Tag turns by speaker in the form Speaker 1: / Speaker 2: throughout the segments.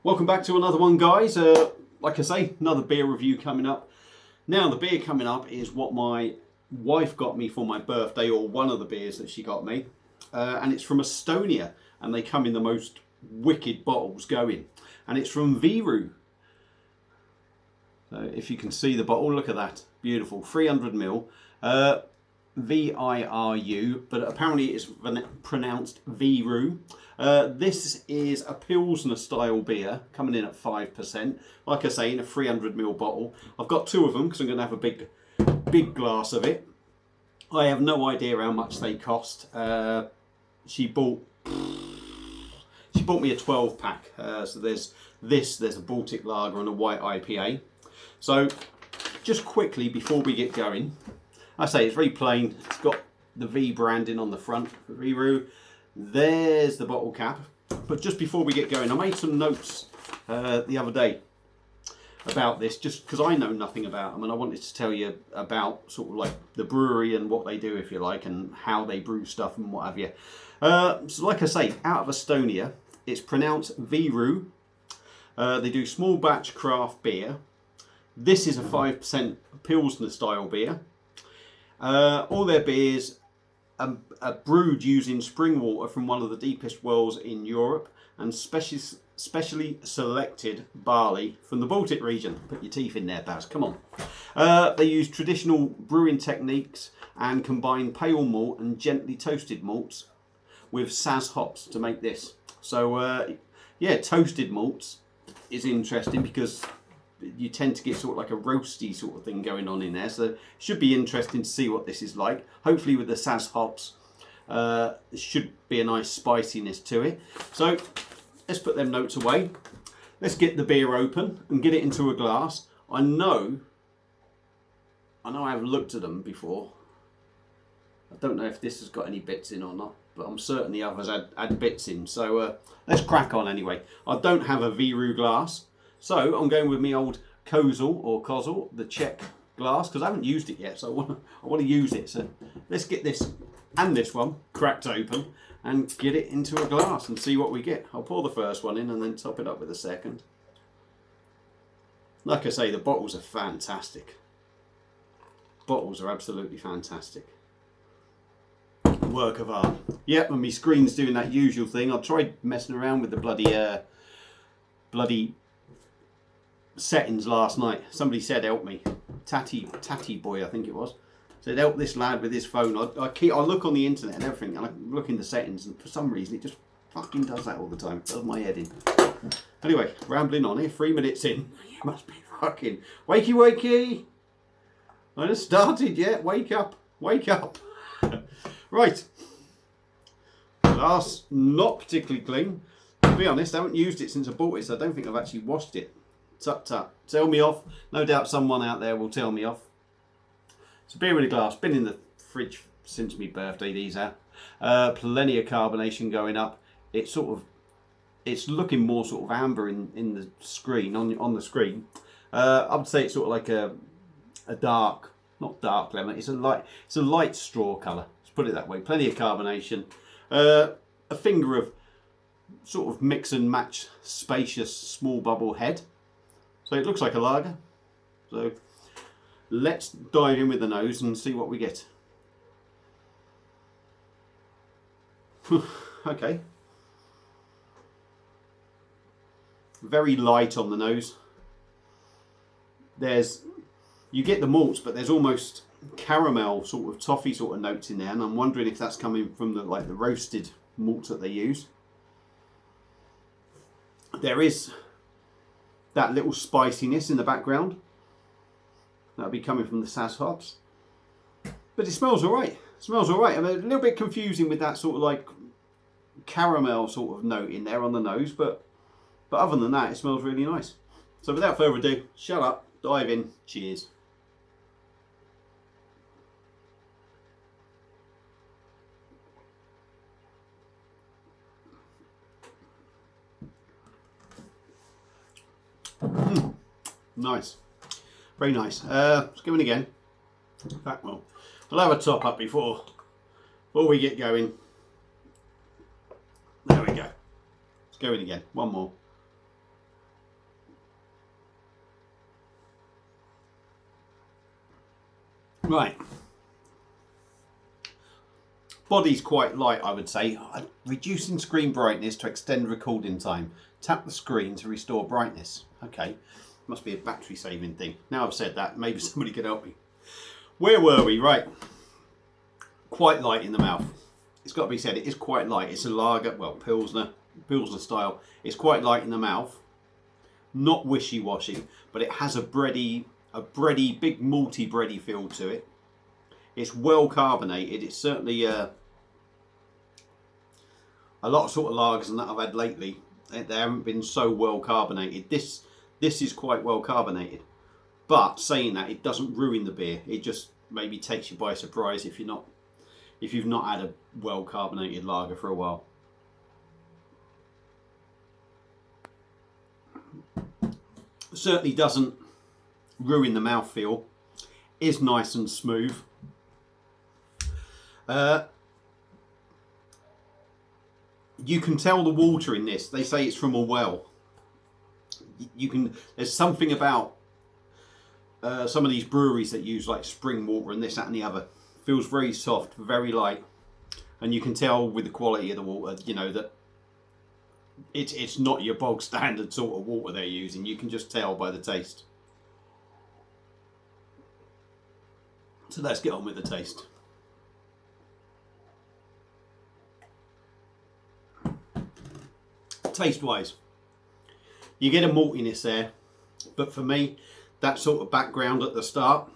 Speaker 1: Welcome back to another one, guys. Like I say, another beer review coming up. Now, the beer coming up is what my wife got me for my birthday, or one of the beers that she got me. And it's from Estonia, and they come in the most wicked bottles going. And it's from Viru. So if you can see the bottle, look at that. Beautiful, 300ml. Viru, but apparently it's pronounced Viru. This is a pilsner style beer coming in at 5%. Like I say, in a 300ml bottle. I've got two of them because I'm going to have a big glass of it. I have no idea how much they cost. She bought me a 12 pack. So there's a Baltic lager and a white IPA. So just quickly before we get going, I say it's very plain. It's got the V branding on the front for Viru. There's the bottle cap. But just before we get going, I made some notes the other day about this, just because I know nothing about them, and I wanted to tell you about sort of like the brewery and what they do, if you like, and how they brew stuff and what have you. So like I say, out of Estonia, it's pronounced Viru. They do small batch craft beer. This is a 5% pilsner style beer. All their beers are brewed using spring water from one of the deepest wells in Europe, and specially selected barley from the Baltic region. Put your teeth in there, Baz, come on. They use traditional brewing techniques and combine pale malt and gently toasted malts with Saz hops to make this. So yeah, toasted malts is interesting because you tend to get sort of like a roasty sort of thing going on in there. So it should be interesting to see what this is like. Hopefully with the Saz hops, there should be a nice spiciness to it. So let's put them notes away. Let's get the beer open and get it into a glass. I know I have looked at them before. I don't know if this has got any bits in or not, but I'm certain the others had bits in. So let's crack on anyway. I don't have a Viru glass, so I'm going with my old Kozel, the Czech glass, because I haven't used it yet, so I want to use it. So let's get this and this one cracked open and get it into a glass and see what we get. I'll pour the first one in and then top it up with the second. Like I say, the bottles are fantastic. Bottles are absolutely fantastic. Work of art. Yep, and my screen's doing that usual thing. I tried messing around with the bloody settings last night. Somebody said help me. Tatty boy, I think it was. Said help this lad with his phone. I look on the internet and everything, and I look in the settings, and for some reason it just fucking does that all the time. It does my head in. Anyway, rambling on here. 3 minutes in. You must be fucking wakey. I just started yet. Wake up. Right. Glass, not particularly clean. To be honest, I haven't used it since I bought it, so I don't think I've actually washed it. Tut. Tell me off. No doubt someone out there will tell me off. It's a beer in a glass. Been in the fridge since my birthday, these are. Plenty of carbonation going up. It's looking more sort of amber in the screen, on the screen. I would say it's sort of like a dark, not dark lemon, it's a light straw colour. Let's put it that way. Plenty of carbonation. A finger of sort of mix and match spacious small bubble head. So it looks like a lager. So let's dive in with the nose and see what we get. Okay. Very light on the nose. You get the malts, but there's almost caramel sort of toffee sort of notes in there, and I'm wondering if that's coming from the roasted malts that they use. There is that little spiciness in the background. That'll be coming from the Saz hops. But it smells alright. I mean, a little bit confusing with that sort of like caramel sort of note in there on the nose, but other than that, it smells really nice. So without further ado, shut up, dive in, cheers. Nice. Very nice. Let's go in again. In fact, we'll have a top up before we get going. There we go. Let's go in again. One more. Right. Body's quite light, I would say. Reducing screen brightness to extend recording time. Tap the screen to restore brightness. Okay, must be a battery saving thing. Now I've said that, maybe somebody could help me. Where were we? Right. Quite light in the mouth. It's got to be said, it is quite light. It's a lager, well, pilsner style. It's quite light in the mouth. Not wishy-washy, but it has a big malty bready feel to it. It's well carbonated. It's certainly a lot of sort of lagers that I've had lately, they haven't been so well carbonated. This is quite well carbonated, but saying that, it doesn't ruin the beer. It just maybe takes you by surprise if you've not had a well carbonated lager for a while. Certainly doesn't ruin the mouthfeel. Is nice and smooth. You can tell the water in this. They say it's from a well. There's something about some of these breweries that use like spring water and this, that and the other. Feels very soft, very light. And you can tell with the quality of the water, you know, that it's not your bog standard sort of water they're using. You can just tell by the taste. So let's get on with the taste. Taste wise, you get a maltiness there, but for me, that sort of background at the start,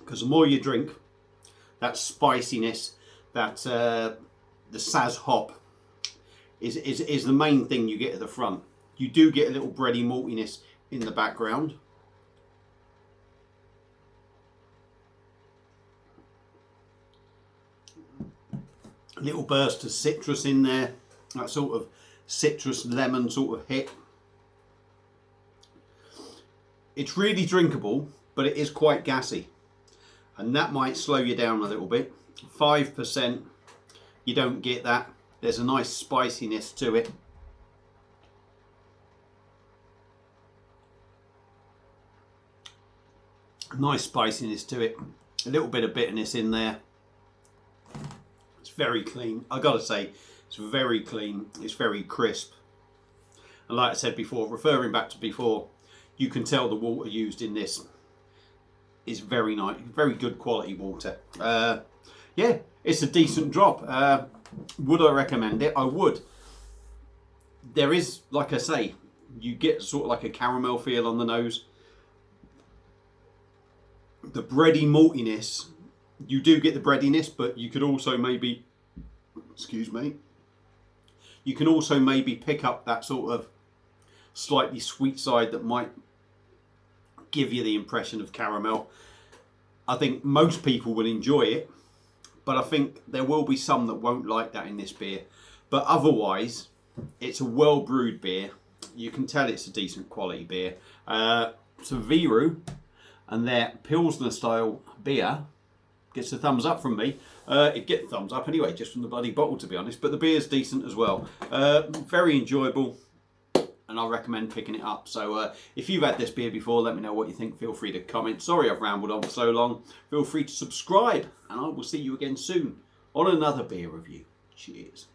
Speaker 1: because the more you drink, that spiciness, that the Saz hop is the main thing you get at the front. You do get a little bready maltiness in the background. A little burst of citrus in there, that sort of citrus lemon sort of hit. It's really drinkable, but it is quite gassy, and that might slow you down a little bit. 5%, you don't get that. There's a nice spiciness to it. Nice spiciness to it. A little bit of bitterness in there. It's very clean. I gotta say, it's very clean. It's very crisp. And like I said before, referring back to before, you can tell the water used in this is very nice, very good quality water. Yeah, it's a decent drop. Would I recommend it? I would. There is, like I say, you get sort of like a caramel feel on the nose. The bready maltiness, you do get the breadiness, but you could also maybe, excuse me, you can also maybe pick up that sort of slightly sweet side that might give you the impression of caramel. I think most people will enjoy it, but I think there will be some that won't like that in this beer. But otherwise, it's a well brewed beer. You can tell it's a decent quality beer. So Viru and their pilsner style beer gets a thumbs up from me. It gets a thumbs up anyway, just from the bloody bottle, to be honest. But the beer's decent as well. Very enjoyable, and I recommend picking it up. So if you've had this beer before, let me know what you think. Feel free to comment. Sorry I've rambled on for so long. Feel free to subscribe, and I will see you again soon on another beer review. Cheers.